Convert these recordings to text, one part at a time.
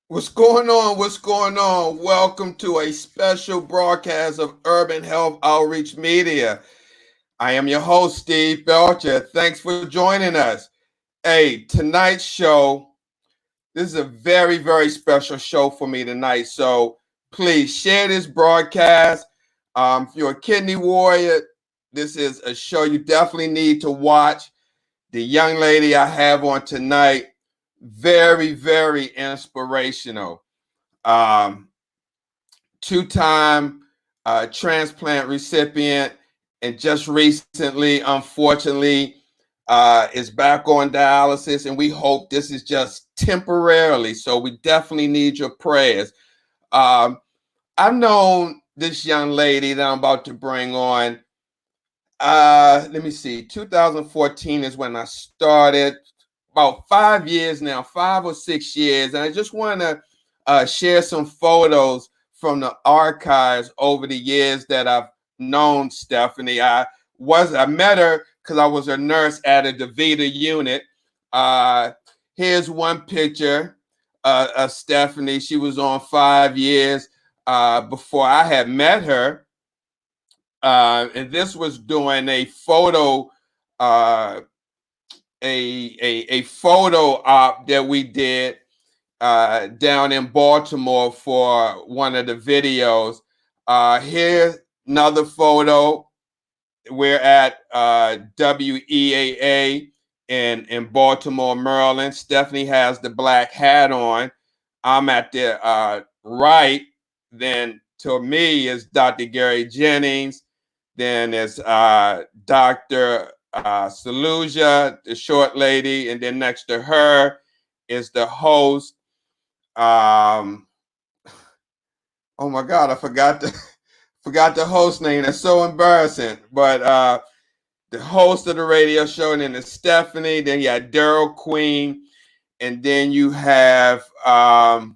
What's going on? What's going on? Welcome to a special broadcast of Urban Health Outreach Media. I am your host, Steve Belcher. Thanks for joining us. Hey, tonight's show, this is a very, very special show for me tonight. So please share this broadcast. If you're a kidney warrior, this is a show you definitely need to watch. The young lady I have on tonight, very, very inspirational. Um, Two-time transplant recipient, and just recently, unfortunately, is back on dialysis. And we hope this is just temporarily. So we definitely need your prayers. Um, I've known this young lady that I'm about to bring on. Let me see. 2014 is when I started. About 5 years now, 5 or 6 years, and I just want to share some photos from the archives over the years that I've known Stephanie. I met her because I was a nurse at a DaVita unit. Uh, Here's one picture of Stephanie. She was on 5 years before I had met her, and this was doing a photo. A photo op that we did down in Baltimore for one of the videos. Here's another photo. We're at WEAA in Baltimore, Maryland. Stephanie has the black hat on. I'm at the right. Then to me is Dr. Gary Jennings. Then there's Dr. Saluja, the short lady, and then next to her is the host. Um, oh my God, I forgot the forgot the host name. That's so embarrassing. But the host of the radio show, and then it's Stephanie. Then you got Daryl Queen, and then you have wow,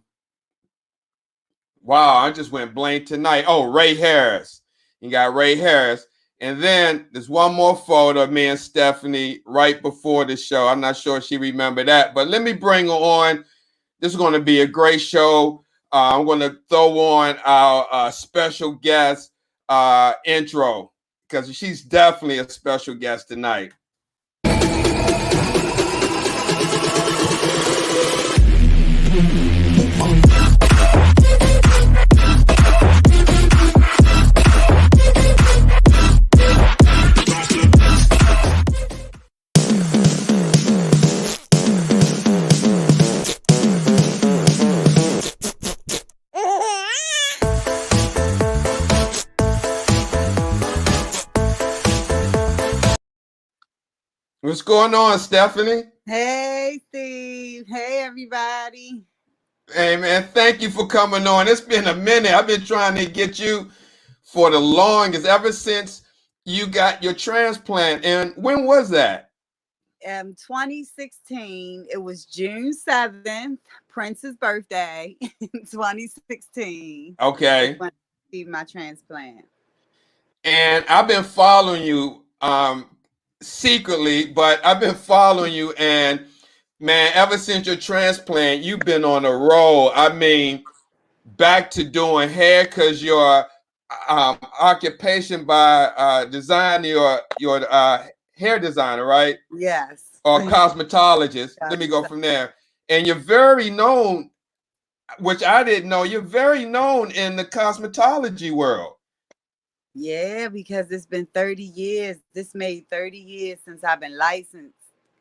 I just went blank tonight. Oh, Ray Harris. You got Ray Harris. And then there's one more photo of me and Stephanie right before the show. I'm not sure if she remembered that, but let me bring her on. This is going to be a great show. I'm going to throw on our special guest intro because she's definitely a special guest tonight. What's going on, Stephanie? Hey, Steve. Hey, everybody. Hey, man, thank you for coming on. It's been a minute. I've been trying to get you for the longest, ever since you got your transplant. And when was that? 2016, it was June 7th, Prince's birthday in 2016 is Okay. when I received my transplant. And I've been following you secretly, but I've been following you. And man, ever since your transplant, you've been on a roll. I mean, back to doing hair because your occupation by design, your hair designer, right? Yes. Or cosmetologist. Let me go from there. And you're very known, which I didn't know. You're very known in the cosmetology world. Yeah, because it's been 30 years. This made 30 years since I've been licensed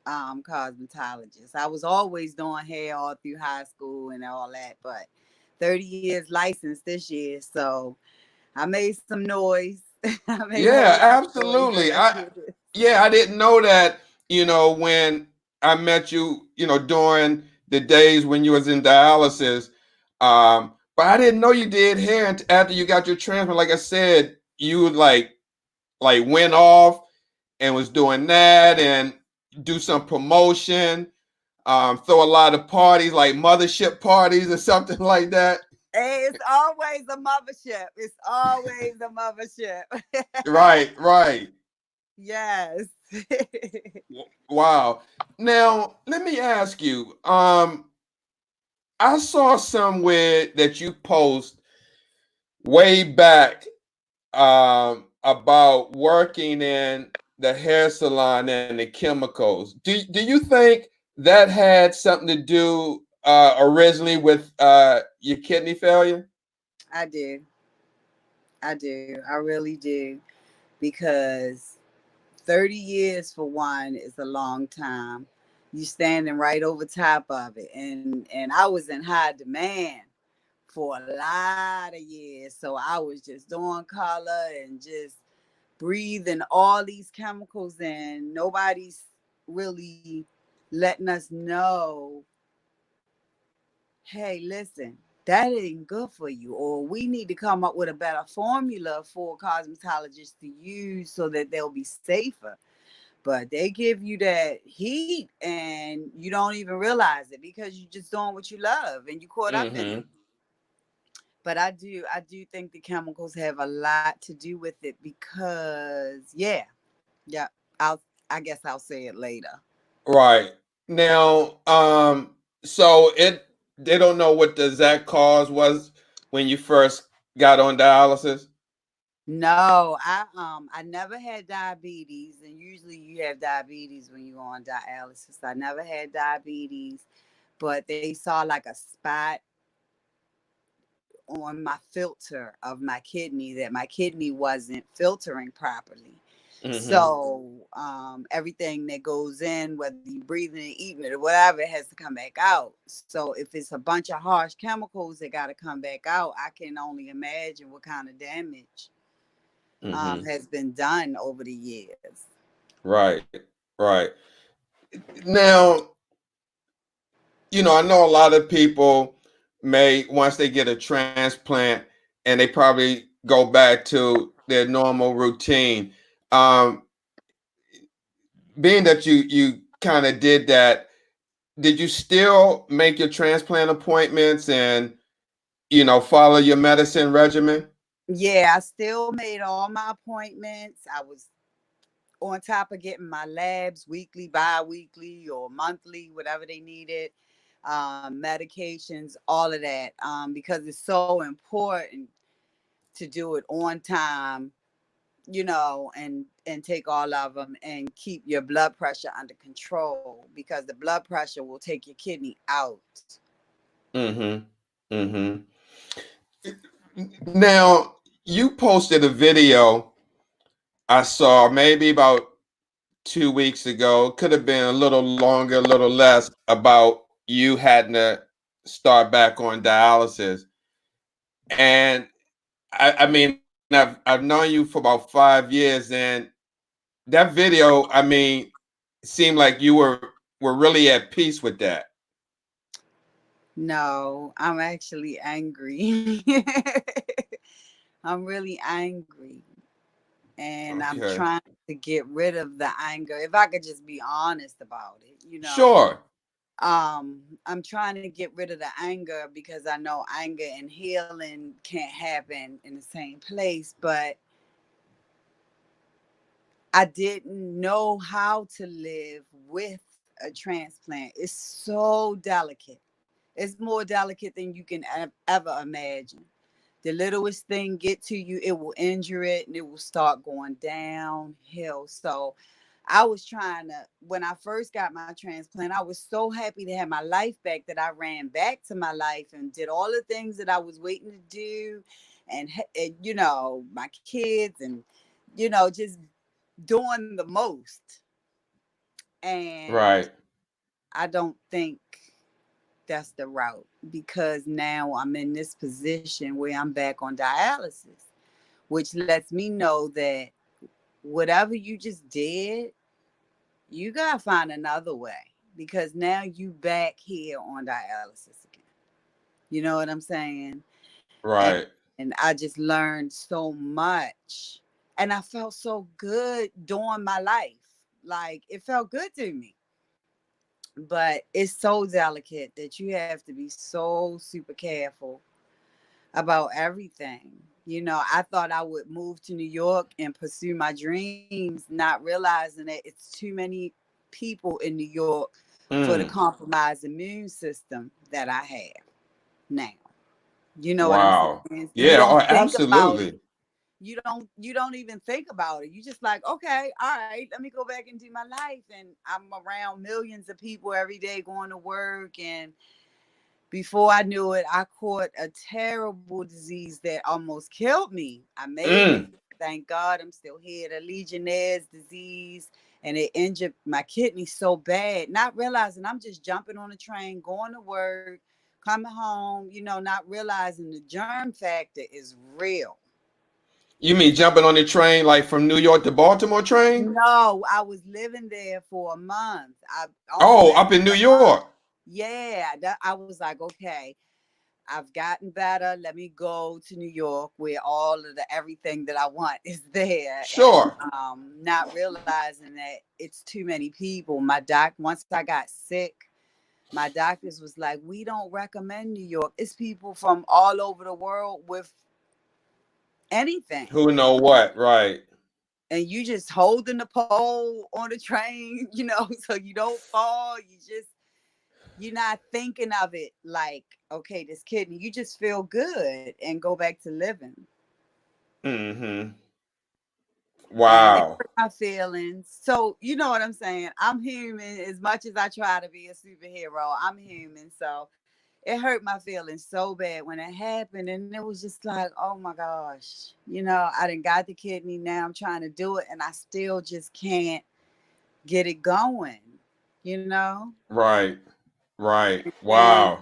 cosmetologist. I was always doing hair all through high school and all that, but 30 years licensed this year. So I made some noise. I made Yeah, hella noise. absolutely. I didn't know that, when I met you, during the days when you was in dialysis. But I didn't know you did hair after you got your transplant. Like I said, you would like went off and was doing that and do some promotion, throw a lot of parties like mothership parties or something like that. Hey, it's always a mothership. It's always a mothership. Right, right. Yes. Wow. Now, let me ask you. I saw somewhere that you post way back about working in the hair salon and the chemicals. Do you think that had something to do originally with your kidney failure? I do. I do. I really do. Because 30 years for one is a long time. You standing right over top of it. And I was in high demand for a lot of years. So I was just doing color and just breathing all these chemicals in. Nobody's really letting us know, hey, listen, that ain't good for you. Or we need to come up with a better formula for cosmetologists to use so that they'll be safer. But they give you that heat and you don't even realize it because you're just doing what you love and you caught up in it. Mm-hmm. But I do think the chemicals have a lot to do with it because yeah, I'll I guess I'll say it later. Right. Now, so it they don't know what the exact cause was when you first got on dialysis. No, I never had diabetes, and usually you have diabetes when you're on dialysis. I never had diabetes, but they saw like a spot on my filter of my kidney that my kidney wasn't filtering properly. Mm-hmm. So everything that goes in, whether you breathing it, eating it, or whatever, it has to come back out. So if it's a bunch of harsh chemicals that got to come back out, I can only imagine what kind of damage Mm-hmm. has been done over the years. Right. Right. Now, I know a lot of people may once they get a transplant and they probably go back to their normal routine. Um, Being that you kind of did that, did you still make your transplant appointments and follow your medicine regimen? Yeah, I still made all my appointments. I was on top of getting my labs weekly, bi-weekly, or monthly, whatever they needed, medications, all of that, because it's so important to do it on time, and take all of them and keep your blood pressure under control because the blood pressure will take your kidney out. Mm-hmm. Mm-hmm. Now, you posted a video I saw maybe about 2 weeks ago. Could have been a little longer, a little less, about you having to start back on dialysis. And I mean, I've known you for about 5 years, and that video, I mean, seemed like you were really at peace with that. No, I'm actually angry. I'm really angry. And I'm Okay. trying to get rid of the anger. If I could just be honest about it. Sure. I'm trying to get rid of the anger because I know anger and healing can't happen in the same place, but I didn't know how to live with a transplant. It's so delicate. It's more delicate than you can ever imagine. The littlest thing get to you, it will injure it and it will start going downhill. So I was trying to, when I first got my transplant, I was so happy to have my life back that I ran back to my life and did all the things that I was waiting to do, and my kids, and just doing the most. And Right. I don't think that's the route because now I'm in this position where I'm back on dialysis, which lets me know that whatever you just did, you gotta find another way because now you back here on dialysis again. You know what I'm saying? And, Right. and I just learned so much, and I felt so good doing my life. Like it felt good to me, but it's so delicate that you have to be so super careful about everything. I thought I would move to New York and pursue my dreams, not realizing that it's too many people in New York for the Mm. compromised immune system that I have. now. You know what I'm Wow. saying? You Yeah. Oh, don't think about it. absolutely. You don't even think about it. You just like, okay, all right, let me go back and do my life. And I'm around millions of people every day going to work. And before I knew it, I caught a terrible disease that almost killed me. I made it. Mm. Thank God I'm still here. The Legionnaire's disease, and it injured my kidney so bad. Not realizing I'm just jumping on a train, going to work, coming home, not realizing the germ factor is real. You mean jumping on the train like from New York to Baltimore train? No, I was living there for a month. I only Oh, lasted up in New a month. York. Yeah, I was like, okay, I've gotten better. Let me go to New York where all of the everything that I want is there. And Sure. not realizing that it's too many people. Once I got sick, my doctors was like, we don't recommend New York. It's people from all over the world with anything. Who know what? Right. And you just holding the pole on the train, so you don't fall. You're not thinking of it like, okay, this kidney. You just feel good and go back to living. Mm-hmm. And it Wow. hurt my feelings. So you know what I'm saying? I'm human. As much as I try to be a superhero, I'm human. So it hurt my feelings so bad when it happened. And it was just like, oh my gosh, I done got the kidney. Now I'm trying to do it. And I still just can't get it going, you know? Right. Right. And, Wow.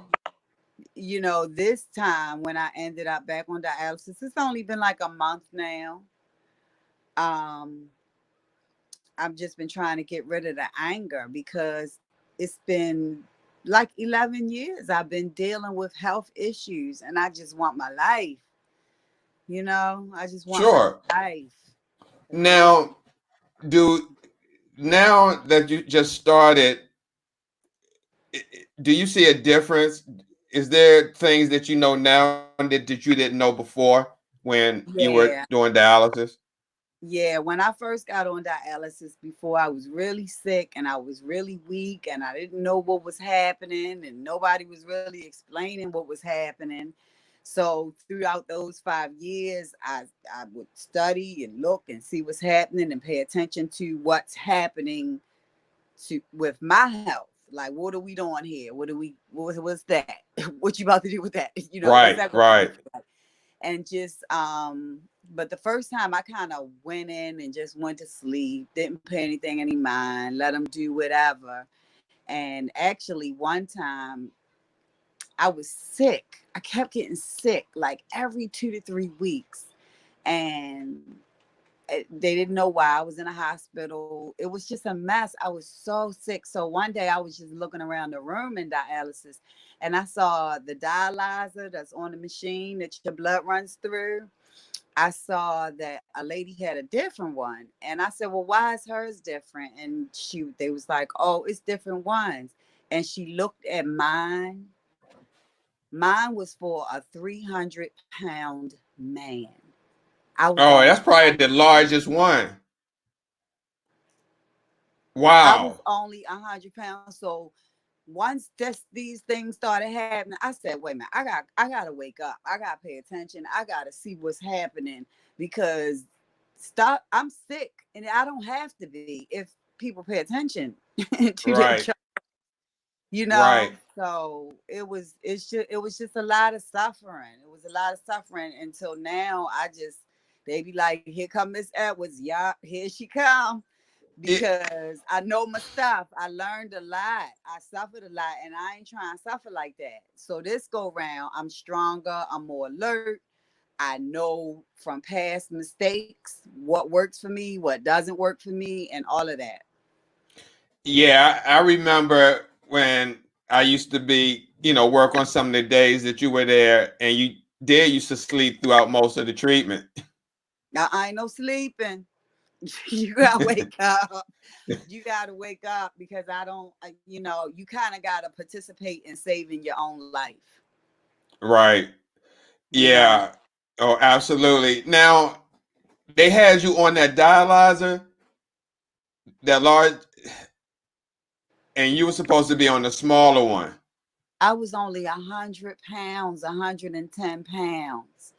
this time when I ended up back on dialysis, it's only been like a month now. Um, I've just been trying to get rid of the anger because it's been like 11 years I've been dealing with health issues and I just want my life. I just want my Sure. life. That's all. Now, do now that you just started, do you see a difference? Is there things that you know now that you didn't know before when you were Yeah. doing dialysis? Yeah, when I first got on dialysis before, I was really sick and I was really weak and I didn't know what was happening and nobody was really explaining what was happening. So throughout those 5 years, I would study and look and see what's happening and pay attention to what's happening to with my health. Like, what are we doing here? What's that? What you about to do with that? What's Right. that going to Right. look like? And just but the first time I kind of went in and just went to sleep, didn't pay anything any mind, let them do whatever. And actually one time I was sick. I kept getting sick like every 2 to 3 weeks. And they didn't know why I was in a hospital. It was just a mess. I was so sick. So one day I was just looking around the room in dialysis and I saw the dialyzer that's on the machine that your blood runs through. I saw that a lady had a different one. And I said, well, why is hers different? And they was like, oh, it's different ones. And she looked at mine. Mine was for a 300-pound man. I was Oh, only that's probably the 100 pounds. largest one. I was Wow. only 100 pounds. So once these things started happening, I said, wait a minute, I gotta wake up. I gotta pay attention. I gotta see what's happening because I'm sick and I don't have to be if people pay attention to their Right. job, Right. So it was just a lot of suffering. It was a lot of suffering until now. They be like, here come Miss Edwards. Yeah, here she come It, because I know my stuff. I learned a lot. I suffered a lot, and I ain't trying to suffer like that. So this go round, I'm stronger. I'm more alert. I know from past mistakes what works for me, what doesn't work for me, and all of that. yeah, I remember when I used to work on some of the days that you were there, and you did used to sleep throughout most of the treatment. Now I ain't no sleeping. You gotta wake up. You gotta wake up because I don't. You kind of gotta participate in saving your own life. Right. You know. Yeah. Oh, absolutely. Now they had you on that dialyzer, that large, and you were supposed to be on the smaller one. I was only 100 pounds, 110 pounds.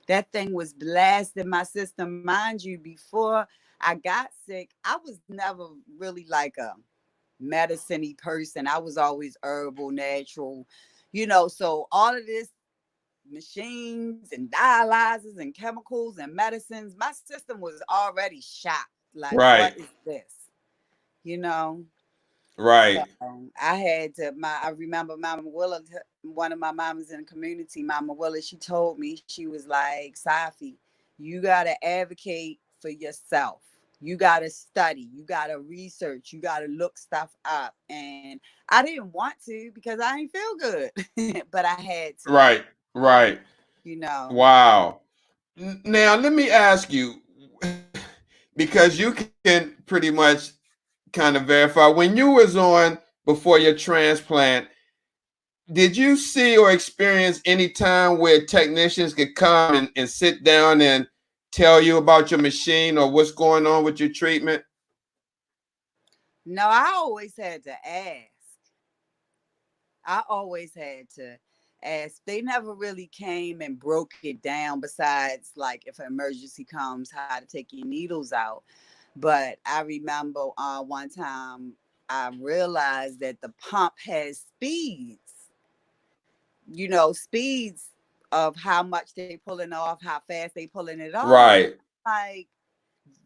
That thing was blasting my system. Mind you, before I got sick, I was never really like a medicine-y person. I was always herbal, natural, so all of this machines and dialyzers and chemicals and medicines, my system was already shot. Like, what Right. is this? You know? So Right. I had to. I remember Mama Willa, one of my mamas in the community, Mama Willa. She told me, she was like, Safi, you gotta advocate for yourself. You gotta study. You gotta research. You gotta look stuff up. And I didn't want to because I didn't feel good, but I had to. Right. Right. You know. Wow. Now let me ask you, because you can pretty much kind of verify when you was on before your transplant. Did you see or experience any time where technicians could come and sit down and tell you about your machine or what's going on with your treatment? No, I always had to ask. I always had to ask. They never really came and broke it down, besides like if an emergency comes, how to take your needles out. But I remember one time I realized that the pump has speeds, speeds of how much they pulling off, how fast they pulling it off. And Right. like,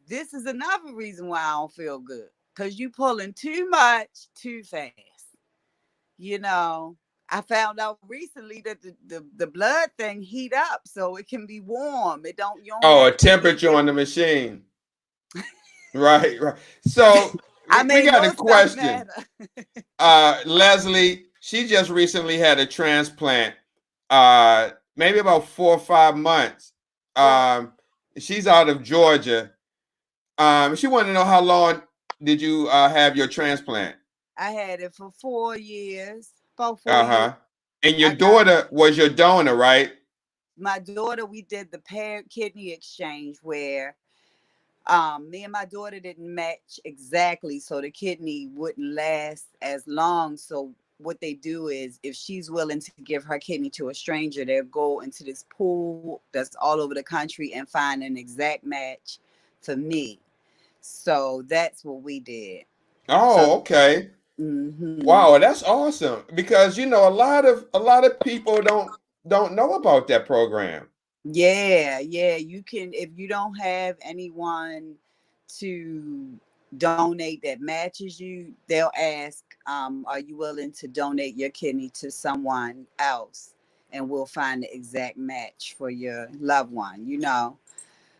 this is another reason why I don't feel good. Cause you pulling too much too fast. you know I found out recently that the blood thing heat up so it can be warm. You don't Oh, a have to keep temperature it. on the machine. Right, right. So I we mean, got a little stuff question. matter. Leslie, she just recently had a transplant, maybe about 4 or 5 months. Yeah, Um, she's out of Georgia. She wanted to know how long did you have your transplant? I had it for 4 years, about 4 years. Uh-huh. And your I got daughter was your donor, right? my daughter. We did the paired kidney exchange where me and my daughter didn't match exactly, so the kidney wouldn't last as long. So what they do is, if she's willing to give her kidney to a stranger, they'll go into this pool that's all over the country and find an exact match for me. So that's what we did. So, Oh, okay. hmm Wow, that's awesome. Because a lot of people don't know about that program. yeah, you can, if you don't have anyone to donate that matches you, they'll ask, are you willing to donate your kidney to someone else? And we'll find the exact match for your loved one.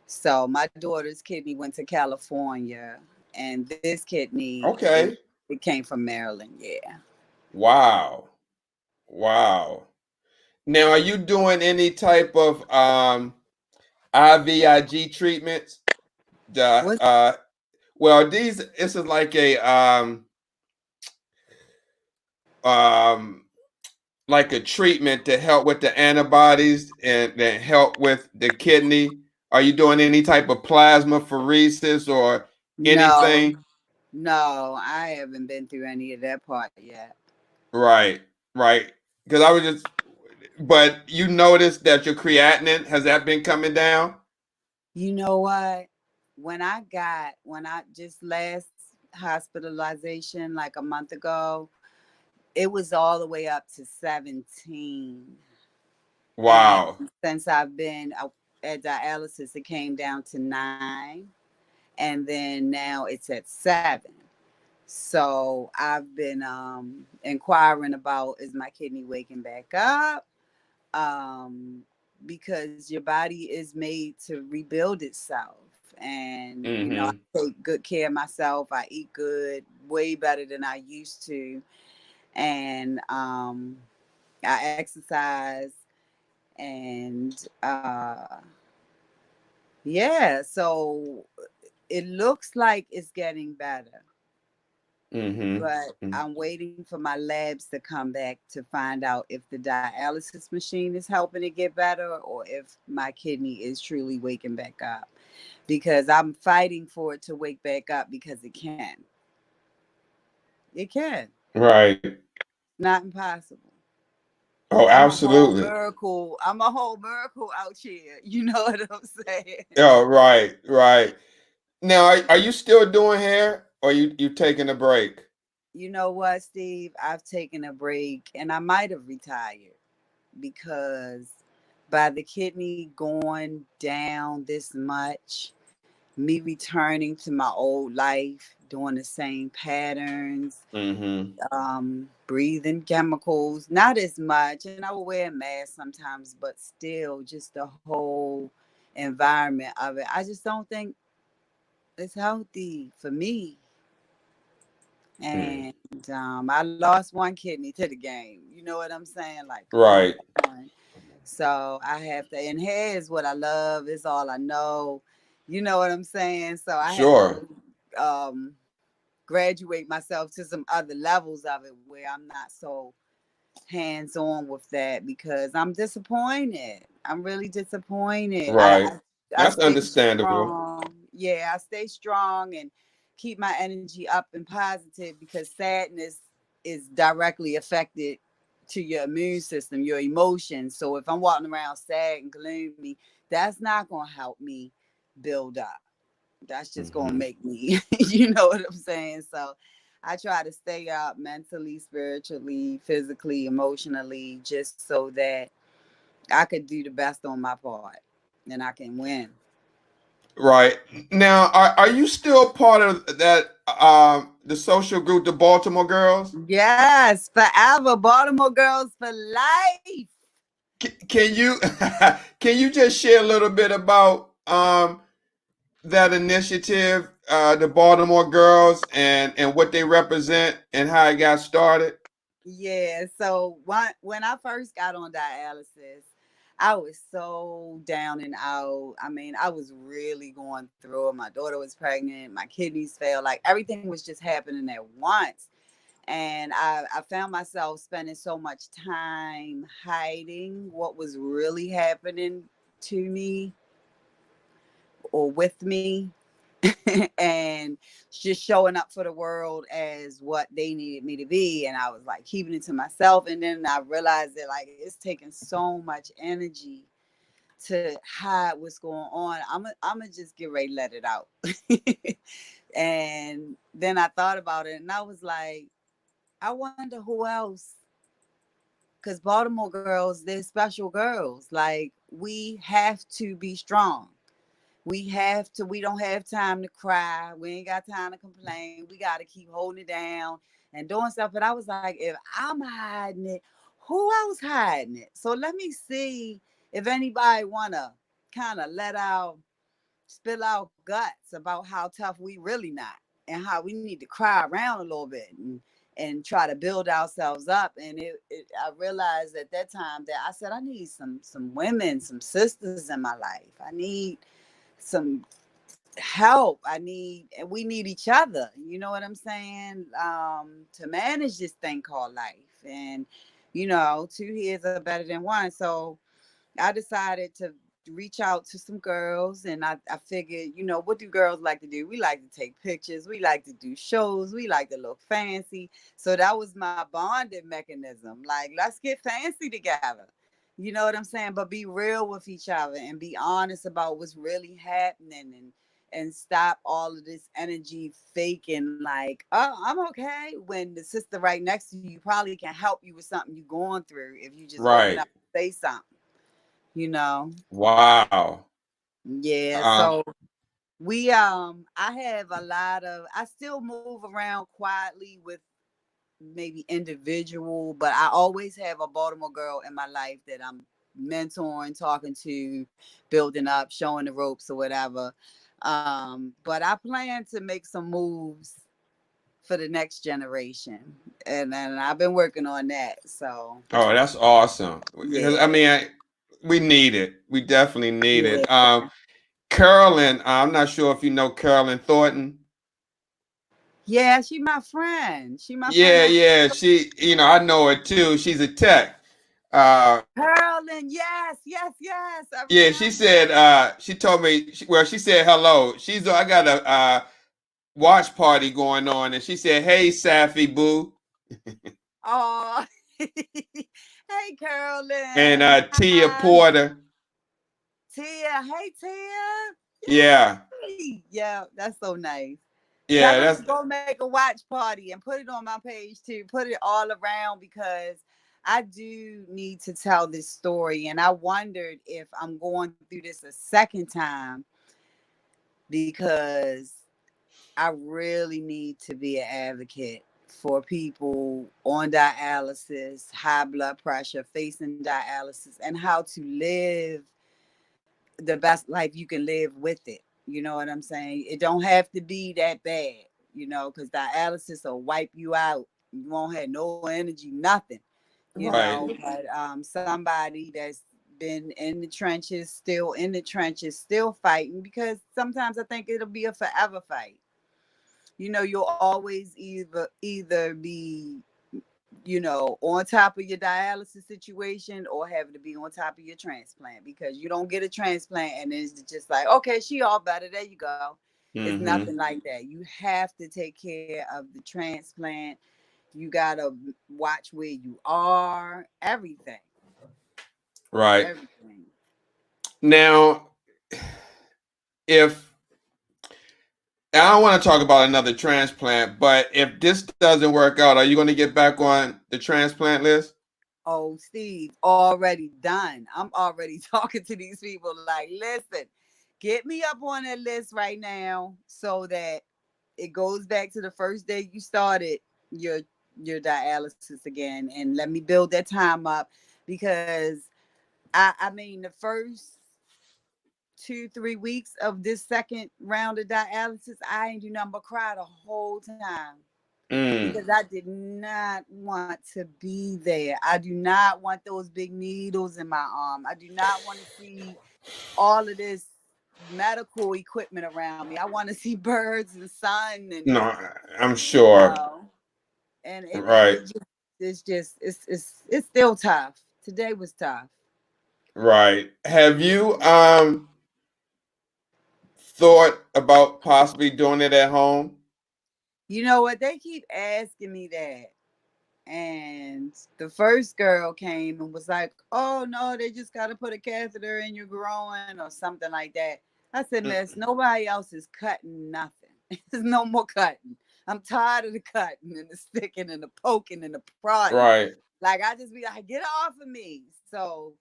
So my daughter's kidney went to California, and this kidney, Okay. it came from Maryland. Yeah. Wow. Wow. Now, are you doing any type of IVIG treatments? The What? well, these this is like a um like a treatment to help with the antibodies and that help with the kidney. Are you doing any type of plasmapheresis or No, anything? no, I haven't been through any of that part yet. Right, right. Because I was just, but you noticed that your creatinine has that been coming down? You know what? When I just last hospitalization like a month ago, it was all the way up to 17. And Wow. since I've been at dialysis, it came down to 9. And then now it's at 7. So I've been inquiring about, is my kidney waking back up? um, because your body is made to rebuild itself. And, I Mm-hmm. take good care of myself. I eat good, way better than I used to. And I exercise. And yeah, so it looks like it's getting better. But Mm-hmm. I'm waiting for my labs to come back to find out if the dialysis machine is helping it get better, or if my kidney is truly waking back up. Because I'm fighting for it to wake back up, because it can. It can. Right. Not impossible. Oh, I'm a whole absolutely. miracle. I'm a whole miracle out here. You know what I'm saying? Oh, right, right. Now, are you still doing hair, or you taking a break? You know what, Steve? I've taken a break and I might have retired because by the kidney going down this much, me returning to my old life, doing the same patterns, Mm-hmm. breathing chemicals, not as much. And I will wear a mask sometimes, but still, just the whole environment of it. I just don't think it's healthy for me. Mm. And I lost one kidney to the game. You know what I'm saying? Like Right. one. So I have to, and hair is what I love. It's all I know. You know what I'm saying? So I have to Sure. really graduate myself to some other levels of it where I'm not so hands on with that because I'm disappointed. I'm really disappointed. Right. I That's stay understandable. strong. Yeah, I stay strong and keep my energy up and positive because sadness is directly affected to your immune system, your emotions. So if I'm walking around sad and gloomy, that's not going to help me build up. That's just gonna Mm-hmm. make me, you know what I'm saying? So I try to stay up mentally, spiritually, physically, emotionally, just so that I could do the best on my part and I can win. Right. Now, are you still part of that the social group, the Baltimore Girls? Yes, forever. Baltimore girls for life. Can you can you just share a little bit about that initiative, the Baltimore Girls, and what they represent and how it got started? Yeah. So when I first got on dialysis, I was so down and out. I mean, I was really going through it. My daughter was pregnant. My kidneys failed. Like everything was just happening at once. And I found myself spending so much time hiding what was really happening to me or with me and just showing up for the world as what they needed me to be. And I was like keeping it to myself. And then I realized that like it's taking so much energy to hide what's going on. I'm gonna just get ready to let it out. And then I thought about it and I was like, I wonder who else, because Baltimore girls, they're special girls. Like we have to be strong. We have to. We don't have time to cry. We ain't got time to complain. We got to keep holding it down and doing stuff. But I was like, if I'm hiding it, who else hiding it? So let me see if anybody wanna kind of let out, spill out guts about how tough we really not and how we need to cry around a little bit and try to build ourselves up. And I realized at that time that I said I need some women, some sisters in my life. I need some help. I need, and we need each other. You know what I'm saying? To manage this thing called life. And two heads are better than one. So I decided to reach out to some girls and I figured, what do girls like to do? We like to take pictures, we like to do shows, we like to look fancy. So that was my bonding mechanism. Like, let's get fancy together. You know what I'm saying? But be real with each other and be honest about what's really happening and stop all of this energy faking like, oh, I'm okay, when the sister right next to you probably can help you with something you're going through if you just open Right. up and say something, you know. Wow. Yeah, Um, so we I have a lot of, I still move around quietly with maybe individual, but I always have a Baltimore girl in my life that I'm mentoring, talking to, building up, showing the ropes or whatever. But I plan to make some moves for the next generation, and I've been working on that. So oh, that's awesome. Because I yeah, mean, we need it. We definitely need yeah, it. Carolyn, I'm not sure if you know Carolyn Thornton. yeah. She my friend. She my friend Yeah, on yeah. She, I know her too. She's a tech. Uh, Carolyn. Yes, yes, yes. I yeah, she remember. said, she told me, well, she said hello. I got a watch party going on, and she said, "Hey, Safi Boo." Oh, hey, Hey, and Carolyn. Tia Hi. Porter. Tia. Hey, Tia. Yeah, Yay. Yeah, that's so nice. yeah, Tell them that's to go make a watch party and put it on my page too. Put it all around because I do need to tell this story. And I wondered if I'm going through this a second time because I really need to be an advocate for people on dialysis, high blood pressure, facing dialysis, and how to live the best life you can live with it. You know what I'm saying? It don't have to be that bad, because dialysis will wipe you out. You won't have no energy, nothing. right, But somebody that's been in the trenches, still in the trenches, still fighting, because sometimes I think it'll be a forever fight. You'll always either be on top of your dialysis situation or having to be on top of your transplant, because you don't get a transplant and it's just like, okay, she all better. There you go. It's mm-hmm, nothing like that. You have to take care of the transplant. You gotta watch where you are, everything, right. everything. Now, if I don't want to talk about another transplant, but if this doesn't work out, are you going to get back on the transplant list? Oh, Steve, already done. I'm already talking to these people like, listen, get me up on that list right now so that it goes back to the first day you started your your dialysis again, and let me build that time up, because I mean the first 2-3 weeks of this second round of dialysis, I ain't do nothing but cry the whole time Mm, because I did not want to be there. I do not want those big needles in my arm. I do not want to see all of this medical equipment around me. I want to see birds and sun and no, I'm you sure. know, and Right, it's still tough. Today was tough. right. Have you thought about possibly doing it at home? You know what? They keep asking me that. And the first girl came and was like, "Oh no, they just got to put a catheter in your groin or something like that." I said, "Miss, Mm, nobody else is cutting nothing. There's no more cutting. I'm tired of the cutting and the sticking and the poking and the prodding. right, Like I just be like, get off of me." So,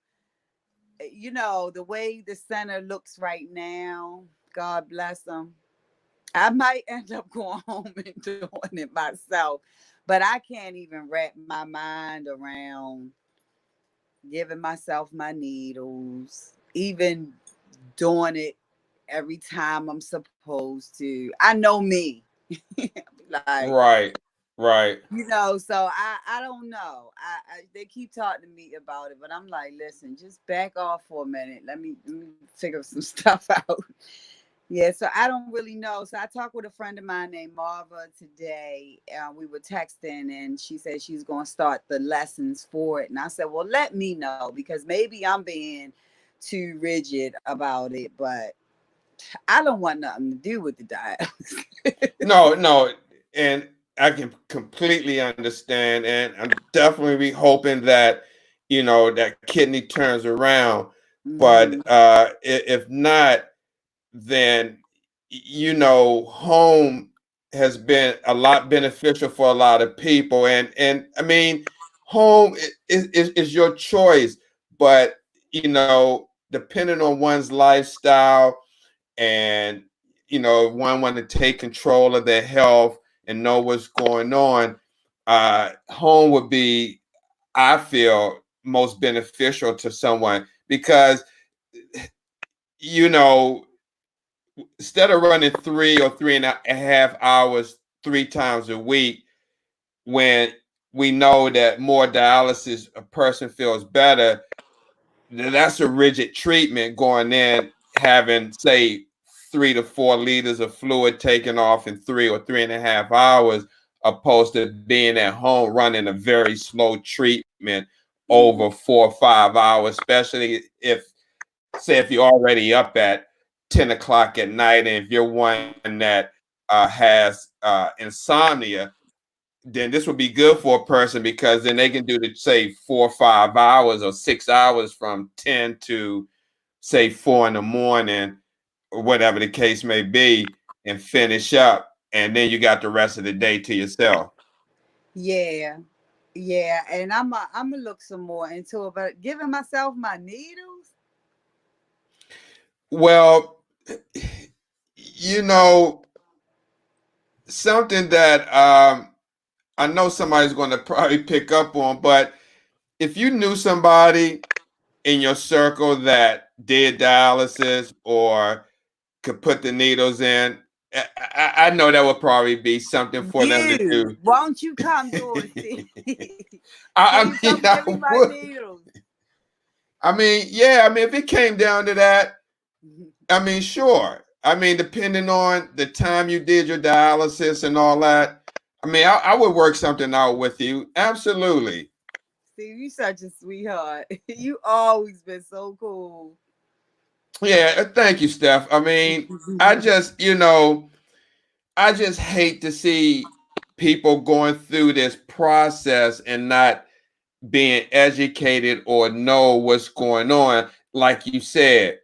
the way the center looks right now, God bless them. I might end up going home and doing it myself, but I can't even wrap my mind around giving myself my needles, even doing it every time I'm supposed to. I know me. Like, right, right. so I don't know. They keep talking to me about it, but I'm like, listen, just back off for a minute. Let me figure some stuff out. Yeah, so I don't really know. So I talked with a friend of mine named Marva today. We were texting, and she said she's going to start the lessons for it. And I said, well, let me know, because maybe I'm being too rigid about it, but I don't want nothing to do with the diet. No, no, and I can completely understand, and I'm definitely be hoping that that kidney turns around. But Hmm. if not, then home has been a lot beneficial for a lot of people, and I mean, home is your choice, but depending on one's lifestyle, and one want to take control of their health and know what's going on, home would be, I feel, most beneficial to someone, because you know instead of running 3 or 3.5 hours 3 times a week, when we know that more dialysis a person feels better, that's a rigid treatment, going in having, say, 3 to 4 liters of fluid taken off in 3 or 3.5 hours, opposed to being at home running a very slow treatment over Hmm. 4 or 5 hours, especially if you're already up at 10 o'clock at night, and if you're one that has insomnia, then this would be good for a person because then they can do the say 4 or 5 hours or 6 hours from 10 to say 4 in the morning or whatever the case may be and finish up. And then you got the rest of the day to yourself. Yeah. Yeah. And I'm gonna look some more into it. But giving myself my needles. Well, you know, something that I know somebody's going to probably pick up on, but if you knew somebody in your circle that did dialysis or could put the needles in, I know that would probably be something for them to You do. won't you come do it, Steve? Can I you mean, come I give me my would. needles? I mean, yeah. I mean, if it came down to that, I mean, sure. I mean, depending on the time you did your dialysis and all that, I mean, I would work something out with you. Absolutely. Steve, you such a sweetheart. You always been so cool. Yeah. Thank you, Steph. I mean, I just, I just hate to see people going through this process and not being educated or know what's going on. Like you said,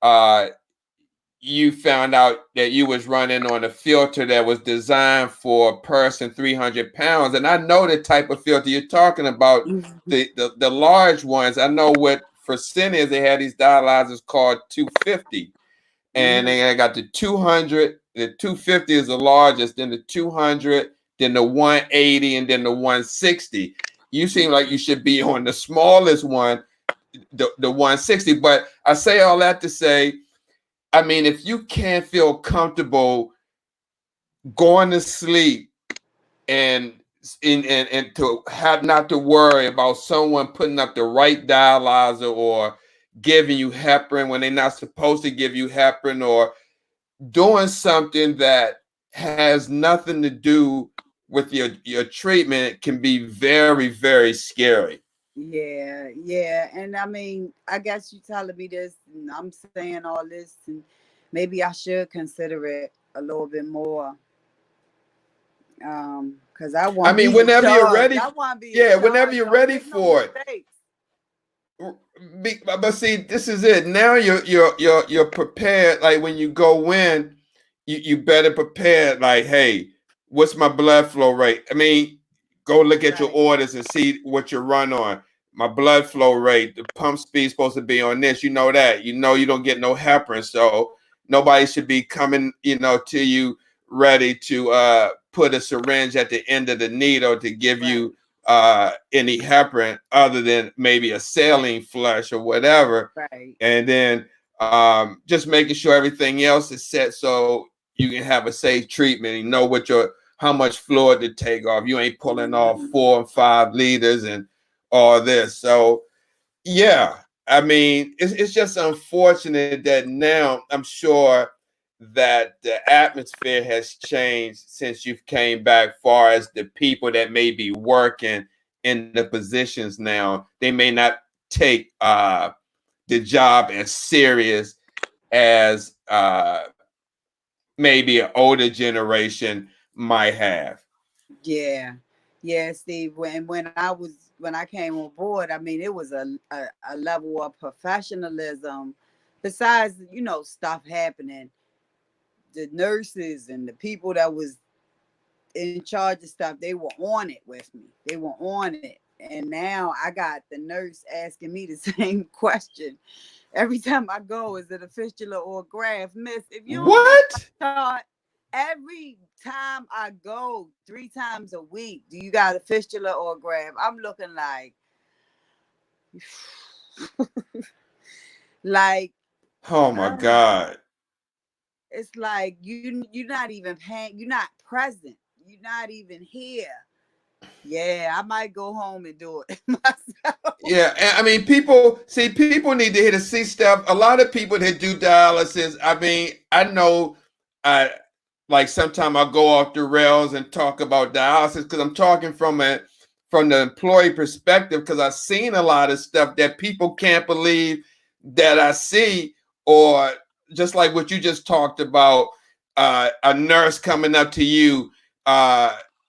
uh, you found out that you was running on a filter that was designed for a person 300 pounds. And I know the type of filter you're talking about, the large ones. I know what for is they had these dialyzers called 250. And Mhm. they got the 200, the 250 is the largest, then the 200, then the 180, and then the 160. You seem like you should be on the smallest one, the 160. But I say all that to say, I mean, if you can't feel comfortable going to sleep and and to have not to worry about someone putting up the right dialyzer or giving you heparin when they're not supposed to give you heparin or doing something that has nothing to do with your treatment can be very, very scary. Yeah, yeah. And I mean, I guess you telling me this and I'm saying all this and maybe I should consider it a little bit more. Because I I want to mean, be in whenever you're charge. ready, I want to be in yeah, whenever charge. you're Don't ready make no for it. mistakes. But see, this is it. Now you're prepared. Like when you go in, you better prepare. Like, hey, what's my blood flow rate? I mean, go look at your Right, orders and see what you run on. My blood flow rate, the pump speed supposed to be on this. You know that. You know you don't get no heparin, so nobody should be coming, to you ready to put a syringe at the end of the needle to give right, you any heparin other than maybe a saline flush or whatever. right. And then just making sure everything else is set so you can have a safe treatment and know how much fluid to take off. You ain't pulling off Mhm. 4 and 5 liters and all this. So yeah, I mean, it's just unfortunate that now I'm sure that the atmosphere has changed since you've came back, far as the people that may be working in the positions now. They may not take the job as serious as maybe an older generation might have. Yeah, yeah, Steve. When I came on board, I mean, it was a level of professionalism. Besides, stuff happening, the nurses and the people that was in charge of stuff, they were on it with me. They were on it. And now I got the nurse asking me the same question. Every time I go, is it a fistula or a graft? Miss, if you don't have What? a chart, every time I go 3 times a week, do you got a fistula or a graft? I'm looking like, Oh my uh, God. it's like you're not even paying, you're not present, you're not even here. Yeah, I might go home and do it myself. Yeah, and I mean, people need to hear the see stuff. A lot of people that do dialysis, I mean, I know, I like sometimes I go off the rails and talk about dialysis because I'm talking from the employee perspective because I've seen a lot of stuff that people can't believe that I see, or just like what you just talked about, a nurse coming up to you.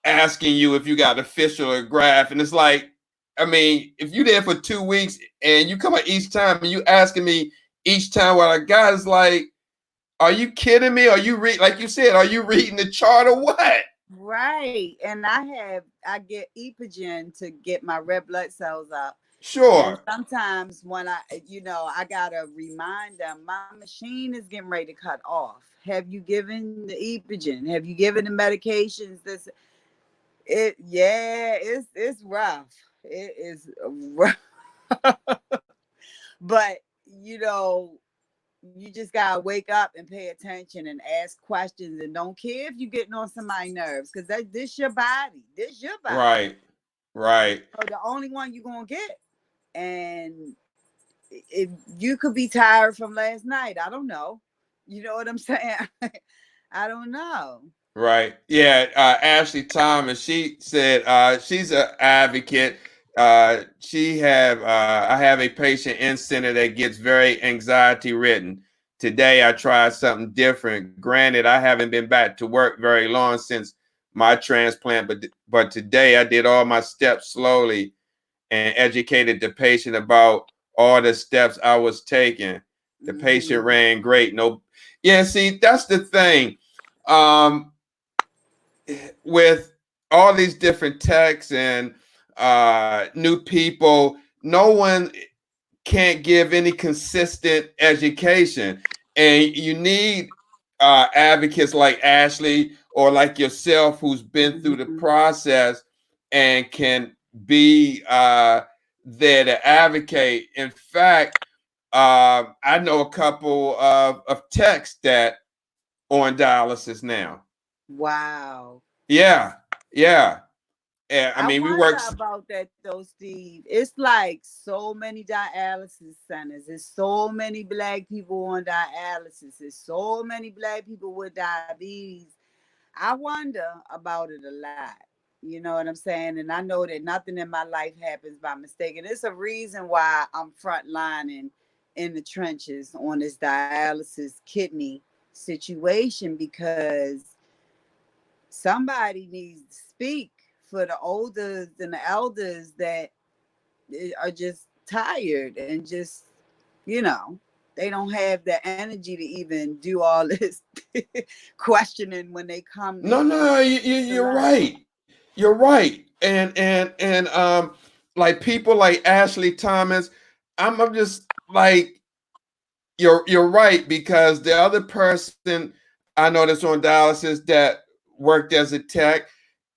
asking you if you got a fish or a graph. And it's like, I mean, if you there for 2 weeks and you come out each time and you asking me each time what I got, is like, are you kidding me? Are you like you said, are you reading the chart or what? Right. And I get Epogen to get my red blood cells up. And Sure. sometimes when I gotta remind them, my machine is getting ready to cut off. Have you given the Epogen? Have you given the medications? It's rough. It is rough. But you know, you just gotta wake up and pay attention and ask questions and don't care if you're getting on somebody's nerves, because this your body. This your body. Right. Right. So the only one you're gonna get. And if you could be tired from last night, I don't know. You know what I'm saying? I don't know. Right. Yeah. Ashley Thomas, she said she's an advocate. I have a patient in center that gets very anxiety ridden. Today I tried something different. Granted, I haven't been back to work very long since my transplant, but today I did all my steps slowly and educated the patient about all the steps I was taking. The patient Mm-hmm. ran great. No, yeah. See, that's the thing. Um, with all these different techs and new people, no one can't give any consistent education. And you need advocates like Ashley or like yourself who's been through the Mm-hmm. process and can be there to advocate. In fact, I know a couple of techs that on dialysis now. Wow. Yeah, yeah. I I mean, we wonder work. about that though, Steve. It's like so many dialysis centers. There's so many black people on dialysis. There's so many black people with diabetes. I wonder about it a lot. You know what I'm saying? And I know that nothing in my life happens by mistake. And it's a reason why I'm frontlining in the trenches on this dialysis kidney situation, because somebody needs to speak for the elders and the elders that are just tired and just, you know, they don't have the energy to even do all this questioning when they come No, no, to you're line. right. You're right. And like people like Ashley Thomas, I'm just like you're right because the other person I know that's on dialysis that worked as a tech,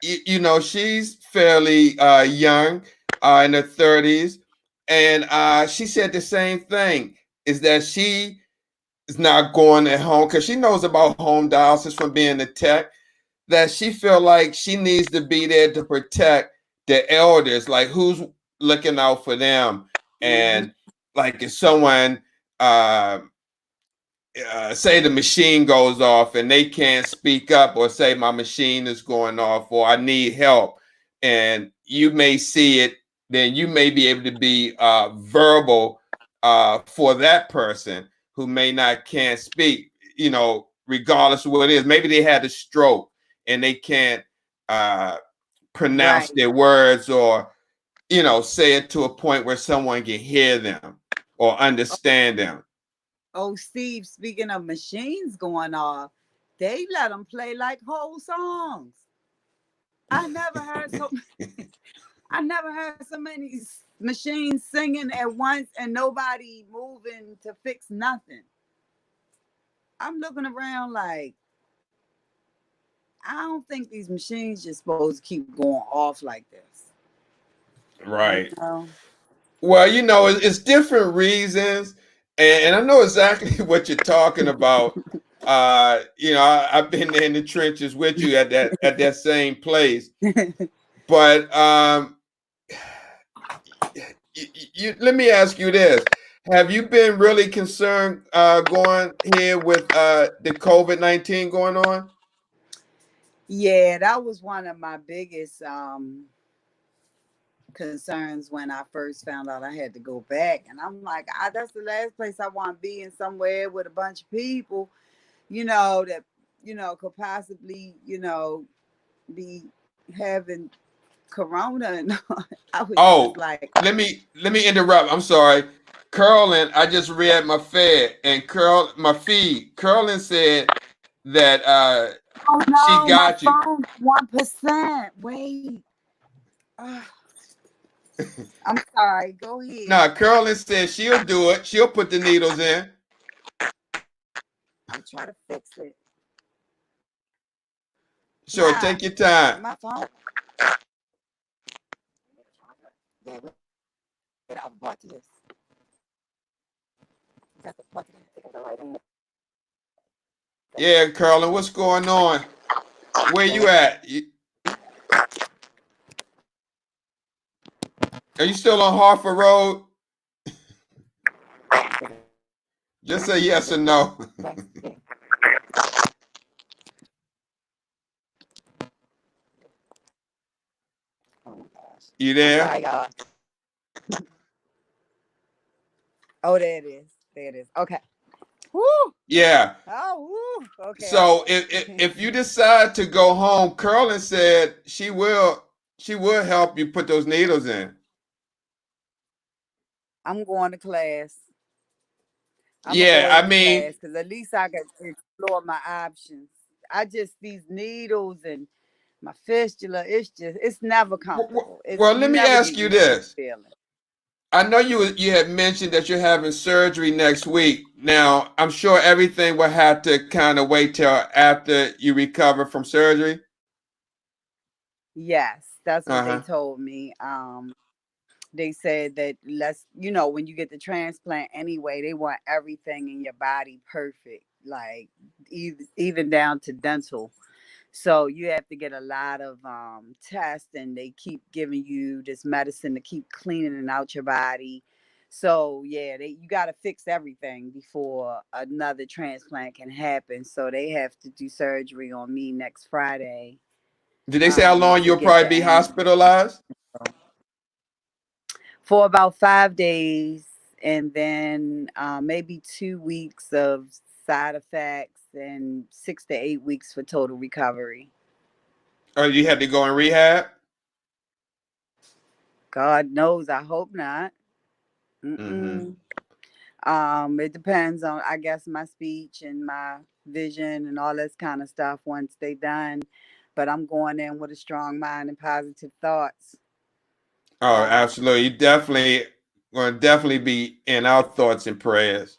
she's fairly young, in her 30s, and she said the same thing. Is that she is not going at home because she knows about home dialysis from being a tech, that she feel like she needs to be there to protect the elders, like who's looking out for them, Mm-hmm. and like if someone uh, say the machine goes off and they can't speak up or say my machine is going off or I need help, and you may see it, then you may be able to be verbal for that person who may not can't speak, regardless of what it is. Maybe they had a stroke and they can't uh, pronounce Right. their words or say it to a point where someone can hear them or understand them. Oh, Steve, speaking of machines going off, they let them play like whole songs. I never heard so I never heard so many machines singing at once and nobody moving to fix nothing. I'm looking around like, I don't think these machines just supposed to keep going off like this. You Right. know? Well, it's different reasons, and I know exactly what you're talking about. I've been in the trenches with you at that same place. But let me ask you this: have you been really concerned going here with the COVID-19 going on? Yeah, that was one of my biggest concerns when I first found out I had to go back. And I'm like, that's the last place I want to be, in somewhere with a bunch of people, that, could possibly, be having corona and I was just Oh, like, let me interrupt. I'm sorry. Curlin, I just read my fed and my feed. Curlin said that oh she no, my got you. phone 1%. Wait. Uh, I'm sorry. Go ahead. Now, Curlin said she'll do it. She'll put the needles in. I'm trying to fix it. Sure, Nah, take your time. my phone. Yeah, wait, I'll part to this. Got the part to this. Yeah, Curlin, what's going on? Where you at? Are you still on Harford Road? Just say yes or no. You I'm there? sorry, y'all. Oh, there it is. There it is. Okay. Woo! Yeah. Oh, woo! Okay, So okay. if you decide to go home, Curlin said she will help you put those needles in. I'm going to class. I'm gonna Yeah, go I to mean, class because at least I can explore my options. I just these needles and my fistula. It's never comfortable. well, You let me never ask get you used to the this. feeling. I know you had mentioned that you're having surgery next week. Now, I'm sure everything will have to kind of wait till after you recover from surgery. Yes, that's what they Uh-huh. told me. They said that when you get the transplant anyway, they want everything in your body perfect, like even down to dental. So you have to get a lot of tests, and they keep giving you this medicine to keep cleaning it out your body. So yeah, you got to fix everything before another transplant can happen. So they have to do surgery on me next Friday Did they say how long to you'll get probably the be animal hospitalized? for about 5 days, and then maybe 2 weeks of side effects, and 6 to 8 weeks for total recovery. Or you had to go in rehab? God knows, I hope not. Mm-hmm. Mm-mm. It depends on, I guess, my speech and my vision and all this kind of stuff once they done. But I'm going in with a strong mind and positive thoughts. Oh, Um, absolutely. You definitely going to definitely be in our thoughts and prayers.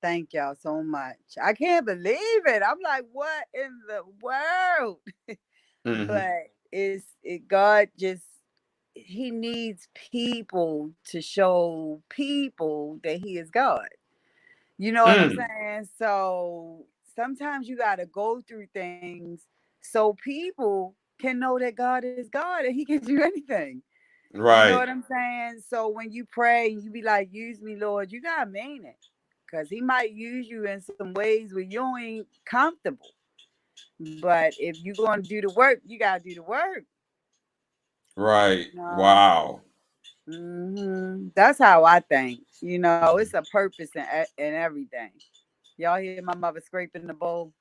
Thank y'all so much. I can't believe it. I'm like, what in the world? Mm-hmm. But God just, he needs people to show people that he is God. You know what I'm Mm. saying? So sometimes you got to go through things so people can know that God is God and he can do anything. You know Right. what I'm saying? So when you pray and you be like, use me, Lord, you got to mean it. Because he might use you in some ways where you ain't comfortable. But if you're going to do the work, you got to do the work. Right. You know? Wow. That's how I think. It's a purpose in everything. Y'all hear my mother scraping the bowl?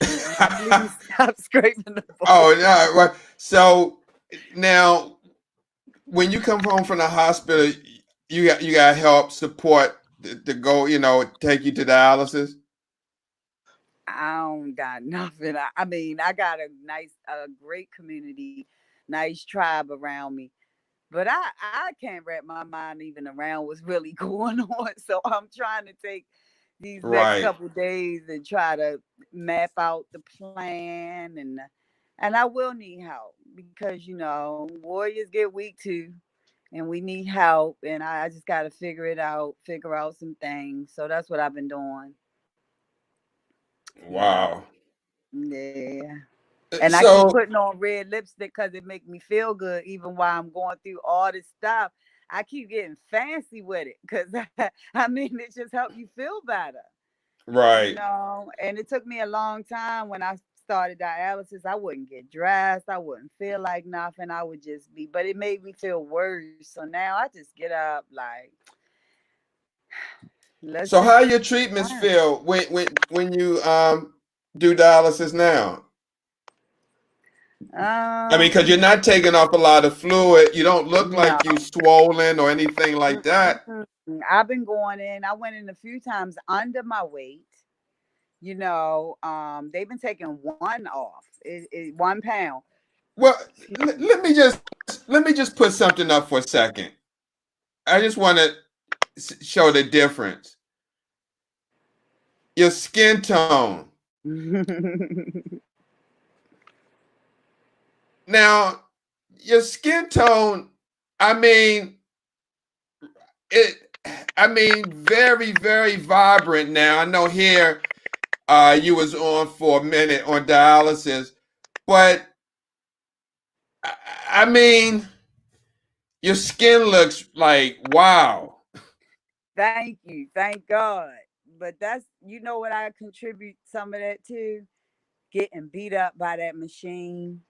Now please stop scraping the bowl. Oh, no. Right. So now, when you come home from the hospital, you got help support to go, take you to dialysis. I don't got nothing. I mean, I got a great community, nice tribe around me. But I can't wrap my mind even around what's really going on. So I'm trying to take these next Right. couple days and try to map out the plan, and I will need help because warriors get weak too, and we need help, and I just got to figure out some things. So that's what I've been doing. Yeah, Wow. yeah. And I keep So putting on red lipstick because it make me feel good, even while I'm going through all this stuff. I keep getting fancy with it because I mean it just helps you feel better, right. And it took me a long time when I started dialysis. I wouldn't get dressed, I wouldn't feel like nothing. I would just be, but it made me feel worse. So now I just get up like, let's So just how your keep treatments going. feel when you do dialysis now? I mean, because you're No, not taking off a lot of fluid. You don't look like you swollen or anything like that. mm-mm. I've been going in. I went in a few times under my weight. They've been taking one off. 1 pound. Well, let me just put something up for a second. I just want to show the difference. Your skin tone. Now, your skin tone, I mean, it I mean, very, very vibrant now. I know here you was on for a minute on dialysis, but I, I mean, your skin looks like wow. Thank you. Thank God. But that's, what I contribute some of that to? Getting beat up by that machine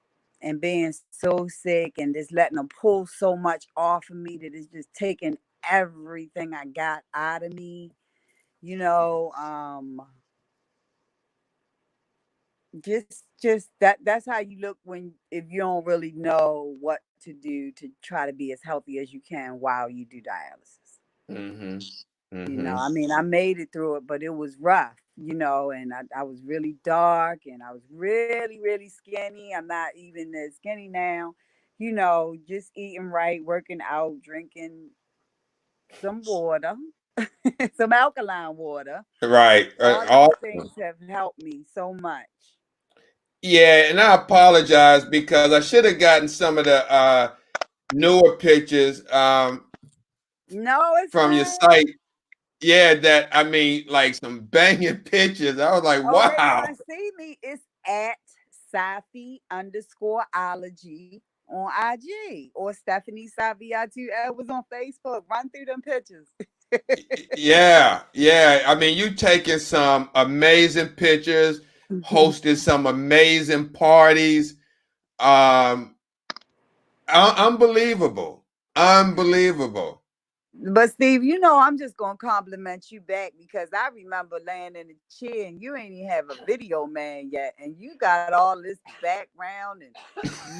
and being so sick and just letting them pull so much off of me that it's just taking everything I got out of me. You know, just that's how you look when if you don't really know what to do to try to be as healthy as you can while you do dialysis. Mm-hmm. I Mm-hmm. mean, I made it through it, but it was rough, and I was really dark and I was really, really skinny. I'm not even as skinny now, just eating right, working out, drinking some water, some alkaline water. Right. All those Awesome. things have helped me so much. Yeah, and I apologize because I should have gotten some of the newer pictures No, it's from your fine. site. Yeah, that I mean, like some banging pictures. I was like, Oh, they wow. want to see me. It's at Safi_ology on IG or Stephanie Safiyatou was on Facebook. Run through them pictures. Yeah, yeah. I mean, you taking some amazing pictures, hosted some amazing parties. Um, unbelievable, unbelievable. But Steve, I'm just gonna compliment you back because I remember laying in the chair and you ain't even have a video man yet, and you got all this background and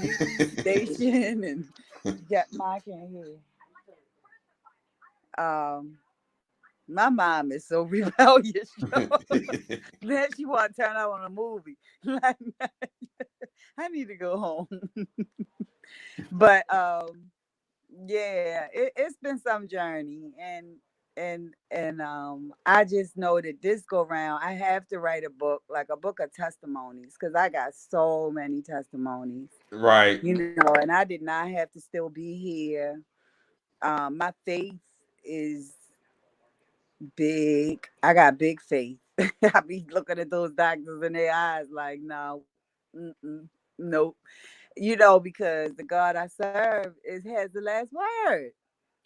news station and yeah, I can't hear. Um, my mom is so rebellious. Then she want to turn out on a movie. Like, I need to go home. But yeah, it's been some journey, and I just know that this go round I have to write a book, like a book of testimonies, because I got so many testimonies, Right. and I did not have to still be here. My faith is big. I got big faith. I be looking at those doctors in their eyes like, no, nope. Because the God I serve has the last word.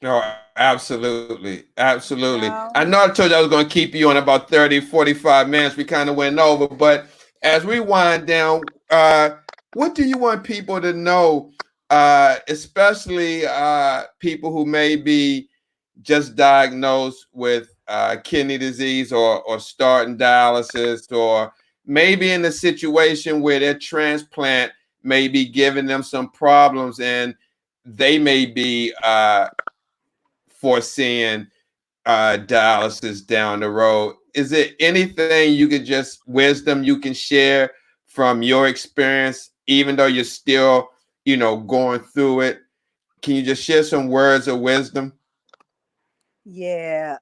No, absolutely. Absolutely. I know No. I told you I was going to keep you on about 30, 45 minutes. We kind of went over, but as we wind down, what do you want people to know, especially people who may be just diagnosed with kidney disease or starting dialysis, or maybe in a situation where their transplant may be giving them some problems and they may be foreseeing dialysis down the road. Is there anything you could just wisdom you can share from your experience, even though you're still, going through it? Can you just share some words of wisdom? Yeah.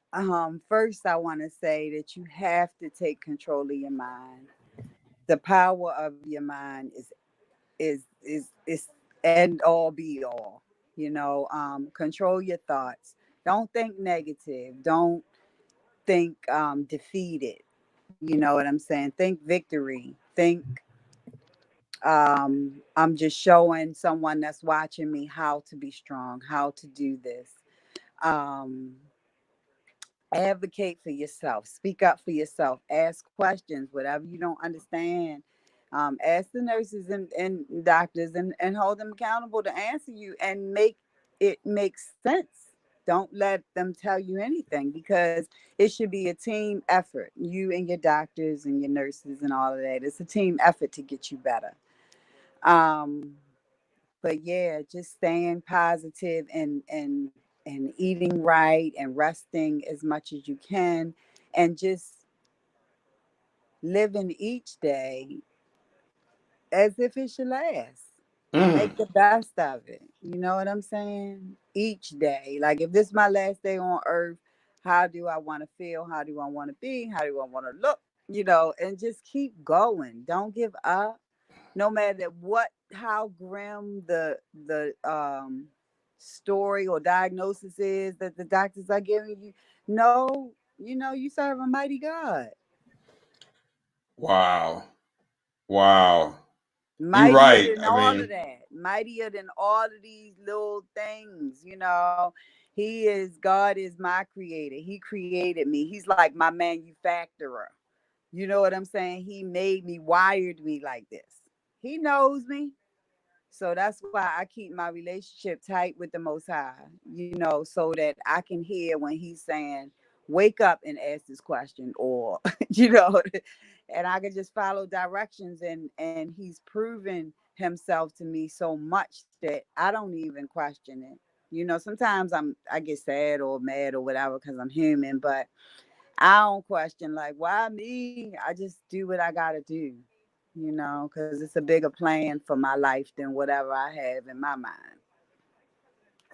First I want to say that you have to take control of your mind. The power of your mind is end all be all. Control your thoughts. Don't think negative. Don't think defeated. You know what I'm saying? Think victory. Think I'm just showing someone that's watching me how to be strong, how to do this. Um, Advocate for yourself, speak up for yourself, ask questions, whatever you don't understand. Ask the nurses and doctors and hold them accountable to answer you and make it make sense. Don't let them tell you anything because it should be a team effort. You and your doctors and your nurses and all of that. It's a team effort to get you better. Um, but yeah, just staying positive and eating right and resting as much as you can, and just living each day as if it should last. Mm, Make the best of it. You know what I'm saying? Each day. Like if this is my last day on earth, how do I want to feel? How do I want to be? How do I want to look? And just keep going. Don't give up. No matter what how grim the story or diagnosis is that the doctors are giving you. No, you serve a mighty God. wow. Wow. You're Mightier right. than I all of mean, that, mightier than all of these little things. God is my creator. He created me. He's like my manufacturer. You know what I'm saying? He made me, wired me like this. He knows me. So that's why I keep my relationship tight with the Most High, so that I can hear when He's saying, wake up and ask this question, or, you know, and I can just follow directions. And He's proven Himself to me so much that I don't even question it. Sometimes I get sad or mad or whatever because I'm human, but I don't question like why me. I just do what I gotta do, because it's a bigger plan for my life than whatever I have in my mind.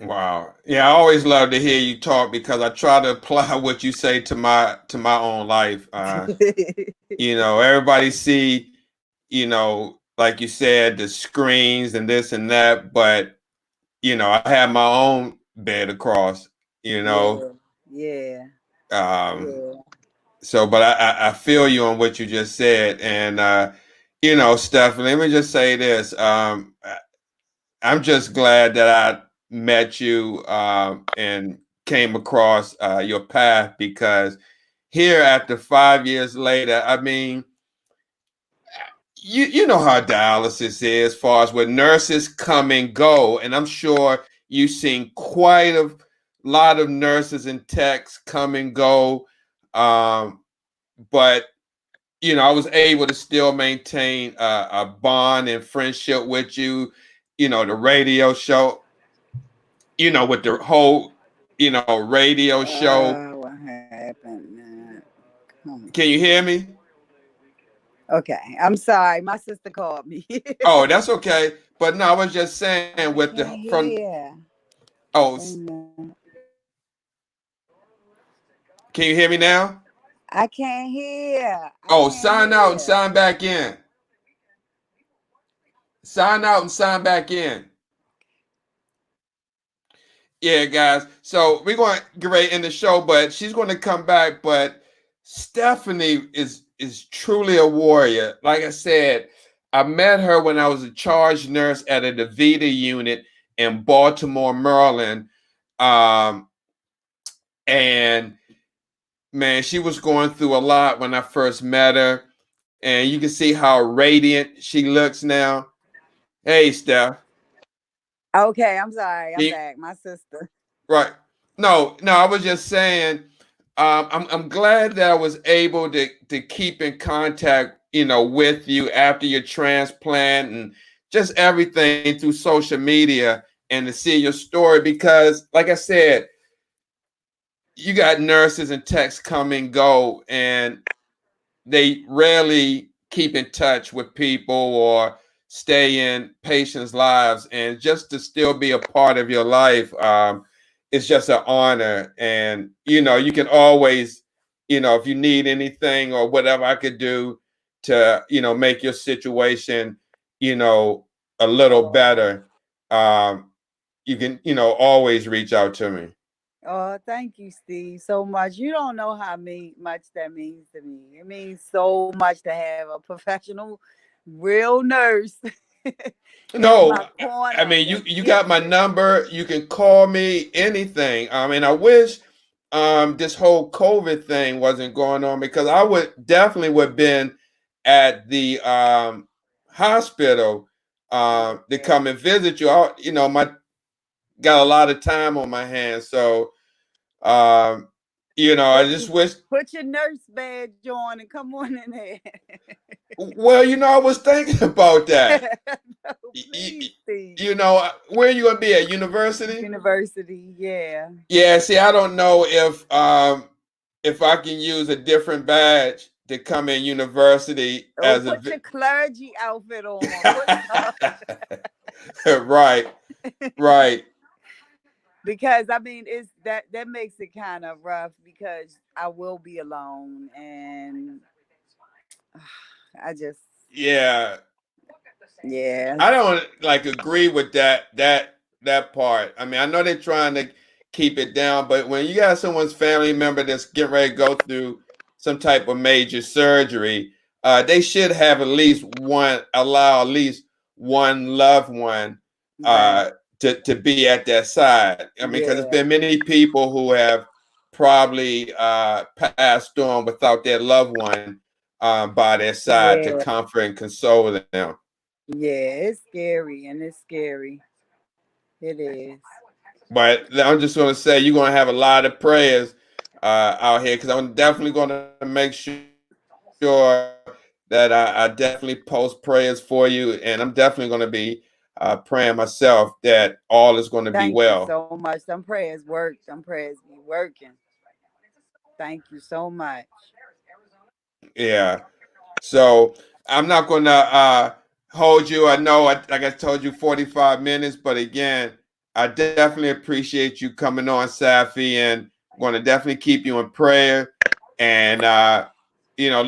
wow. Yeah, I always love to hear you talk because I try to apply what you say to my own life. Everybody see, like you said, the screens and this and that, but I have my own bed across, you know. Yeah, yeah, Um, yeah. so but I feel you on what you just said. And Stephanie, let me just say this. I'm just glad that I met you and came across your path because here after 5 years later, I mean, you know how dialysis is, as far as where nurses come and go, and I'm sure you've seen quite a lot of nurses and techs come and go, but I was able to still maintain a bond and friendship with you. The radio show, with the whole, radio show. What happened? Come Can you hear me? Okay, I'm sorry. My sister called me. Oh, that's okay. But no, I was just saying I with the can't from. hear. Oh, Wait a minute. can you hear me now? I can't hear. I Oh, can't sign out and hear. sign back in. Sign out and sign back in. Yeah, guys. So we're going to get ready in the show, but she's going to come back. But Stephanie is truly a warrior. Like I said, I met her when I was a charge nurse at a DaVita unit in Baltimore, Maryland. Um, and man, she was going through a lot when I first met her. And you can see how radiant she looks now. Hey, Steph. Okay, I'm sorry. I'm You- back. My sister. right. No, I was just saying, I'm glad that I was able to keep in contact, with you after your transplant and just everything through social media and to see your story because, like I said, you got nurses and techs come and go, and they rarely keep in touch with people or stay in patients' lives. And just to still be a part of your life, it's just an honor. And you can always, if you need anything or whatever I could do to, make your situation, you know, a little better, um, you can, always reach out to me. Oh, thank you, Steve, so much. You don't know how much that means to me. It means so much to have a professional, real nurse in No, my I corner mean you that's you got my gifted. number. You can call me anything. And I wish this whole COVID thing wasn't going on because I would have been at the hospital to Yeah. come and visit you. My got a lot of time on my hands, so um I Put just wish. put your nurse badge on and come on in there. Well, I was thinking about that. No, please, Steve. Where are you gonna be at university? University, yeah. Yeah, see, I don't know if I can use a different badge to come in university Or as put your clergy outfit on. Put right, right. because I mean it's that makes it kind of rough because I will be alone and I just Yeah, yeah. I don't like agree with that part. I mean, I know they're trying to keep it down, but when you got someone's family member that's getting ready to go through some type of major surgery, they should have allow at least one loved one Right. uh, to be at their side. I mean, because there's Yeah. been many people who have probably passed on without their loved one by their side to Yeah. comfort and console them. Yeah. It's scary and it's scary. It is. But I'm just going to say you're going to have a lot of prayers out here because I'm definitely going to make sure that I definitely post prayers for you, and I'm definitely going to be praying myself that all is going to be Thank well. you so much. Them prayers work. Them prayers be working. Thank you so much. Yeah. So I'm not going to hold you. I know, like I told you, 45 minutes, but again, I definitely appreciate you coming on, Safi, and going to definitely keep you in prayer, and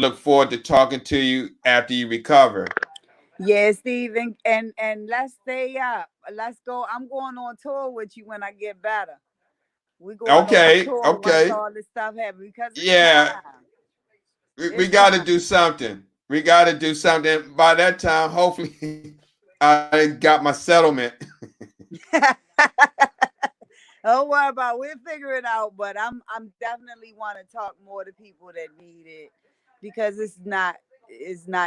look forward to talking to you after you recover. Yeah, Steve, and let's stay up. Let's go. I'm going on tour with you when I get better. We're going on Okay, tour once okay, all this stuff happens because it's yeah, time. we It's got to time. do something. We got to do something. By that time, hopefully, I got my settlement. Don't worry about it. We'll figure it out. But I'm definitely want to talk more to people that need it because it's not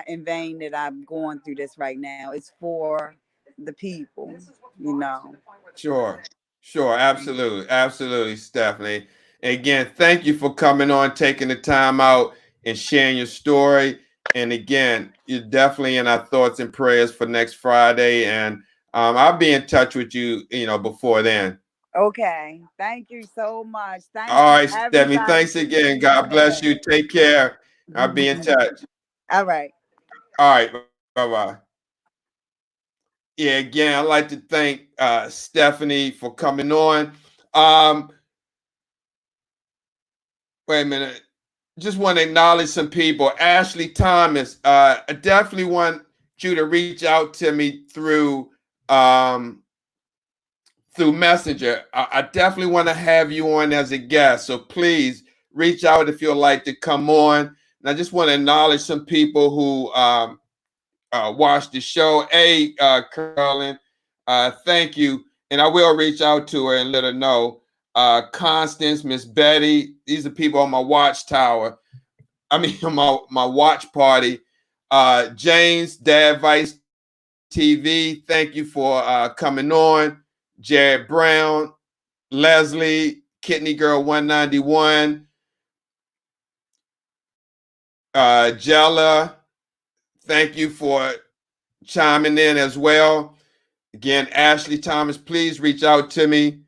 in vain that I'm going through this right now. It's for the people, you know. Sure, sure, absolutely, absolutely, Stephanie. Again, thank you for coming on, taking the time out, and sharing your story. And again, you're definitely in our thoughts and prayers for next Friday. And I'll be in touch with you, before then. Okay. Thank you so much. Thank All you right, Stephanie. everybody Thanks for again. tuning God bless in. you. Take care. I'll be in touch. All right. All right. Bye bye. Yeah. Again, I'd like to thank Stephanie for coming on. Um, Wait a minute. Just want to acknowledge some people. Ashley Thomas, I definitely want you to reach out to me um, through Messenger. I definitely want to have you on as a guest. So please reach out if you'd like to come on. And I just want to acknowledge some people who watched the show. Hey, Carolyn, thank you. And I will reach out to her and let her know. Constance, Miss Betty, these are people on my watchtower. I mean, my watch party. James, Dad Vice TV, thank you for coming on. Jared Brown, Leslie, Kidney Girl 191, Jella, thank you for chiming in as well. Again, Ashley Thomas, please reach out to me.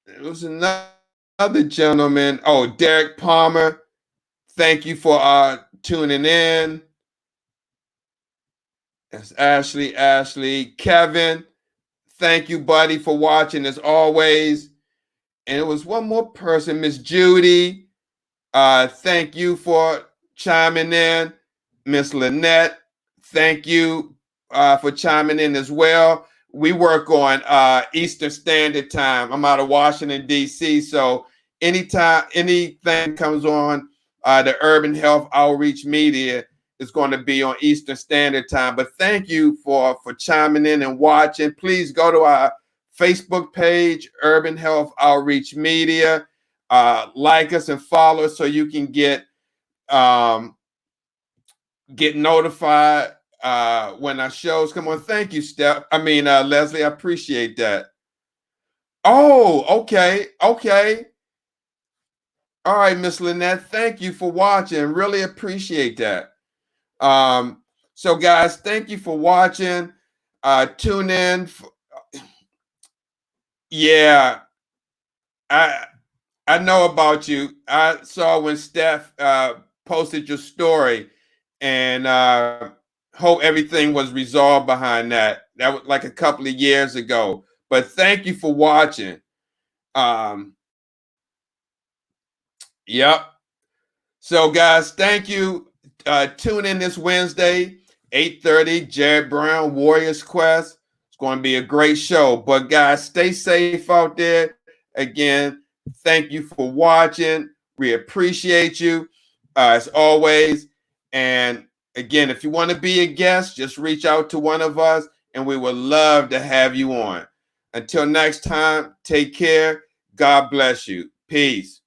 There was another gentleman. Oh, Derek Palmer, thank you for tuning in. That's Ashley. Kevin, thank you, buddy, for watching as always. And it was one more person, Miss Judy. Thank you for chiming in. Miss Lynette, thank you for chiming in as well. We work on Eastern Standard Time. I'm out of Washington, D.C. So anytime anything comes on the Urban Health Outreach Media is going to be on Eastern Standard Time. But thank you for chiming in and watching. Please go to our Facebook page, Urban Health Outreach Media. Like us and follow us so you can um, get notified when our shows come on. Thank you, Leslie. I appreciate that. Oh, okay. All right, Miss Lynette, thank you for watching. Really appreciate that. So guys, thank you for watching. Tune in. Yeah, I know about you. I saw when Steph posted your story, and hope everything was resolved behind that. That was like a couple of years ago. But thank you for watching. Yep. So guys, thank you. Tune in this Wednesday, 8:30, Jared Brown, Warriors Quest. It's going to be a great show. But guys, stay safe out there. Again, thank you for watching. We appreciate you as always. And again, if you want to be a guest, just reach out to one of us and we would love to have you on. Until next time, take care. God bless you. Peace.